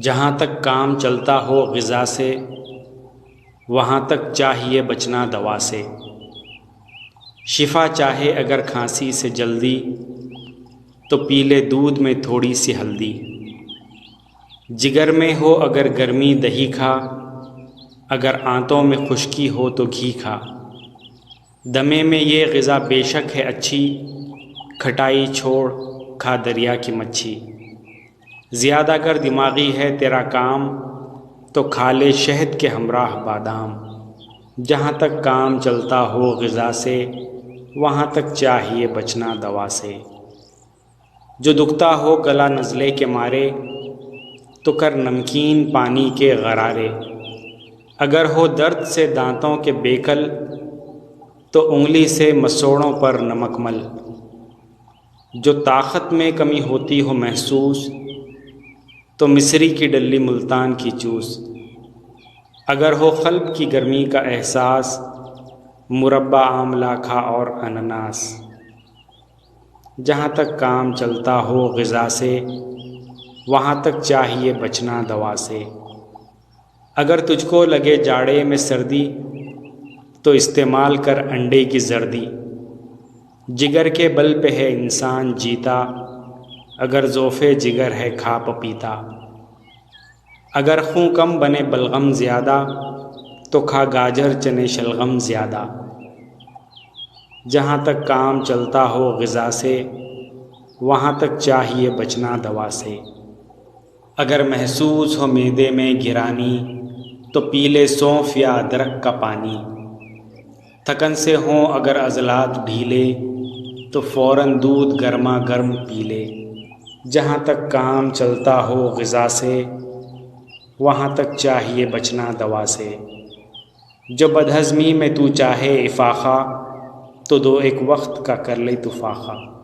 جہاں تک کام چلتا ہو غذا سے وہاں تک چاہیے بچنا دوا سے۔ شفا چاہے اگر کھانسی سے جلدی تو پی لے دودھ میں تھوڑی سی ہلدی۔ جگر میں ہو اگر گرمی دہی کھا، اگر آنتوں میں خشکی ہو تو گھی کھا۔ دمے میں یہ غذا بے شک ہے اچھی، کھٹائی چھوڑ کھا دریا کی مچھی۔ زیادہ اگر دماغی ہے تیرا کام تو کھا لے شہد کے ہمراہ بادام۔ جہاں تک کام چلتا ہو غذا سے وہاں تک چاہیے بچنا دوا سے۔ جو دکھتا ہو گلا نزلے کے مارے تو کر نمکین پانی کے غرارے۔ اگر ہو درد سے دانتوں کے بیکل تو انگلی سے مسوڑوں پر نمک مل۔ جو طاقت میں کمی ہوتی ہو محسوس تو مصری کی ڈلی ملتان کی چوس۔ اگر ہو قلب کی گرمی کا احساس مربع آملہ کھا اور انناس۔ جہاں تک کام چلتا ہو غذا سے وہاں تک چاہیے بچنا دوا سے۔ اگر تجھ کو لگے جاڑے میں سردی تو استعمال کر انڈے کی زردی۔ جگر کے بل پہ ہے انسان جیتا، اگر ذوف جگر ہے کھا پپیتا۔ اگر خون کم بنے بلغم زیادہ تو کھا گاجر چنے شلغم زیادہ۔ جہاں تک کام چلتا ہو غذا سے وہاں تک چاہیے بچنا دوا سے۔ اگر محسوس ہو معدے میں گرانی تو پی لے سونف یا ادرک کا پانی۔ تھکن سے ہوں اگر عضلات ڈھیلے تو فوراً دودھ گرما گرم پی لے۔ جہاں تک کام چلتا ہو غذا سے وہاں تک چاہیے بچنا دوا سے۔ جو بدہضمی میں تو چاہے افاقہ تو دو ایک وقت کا کر لے تو فاقہ۔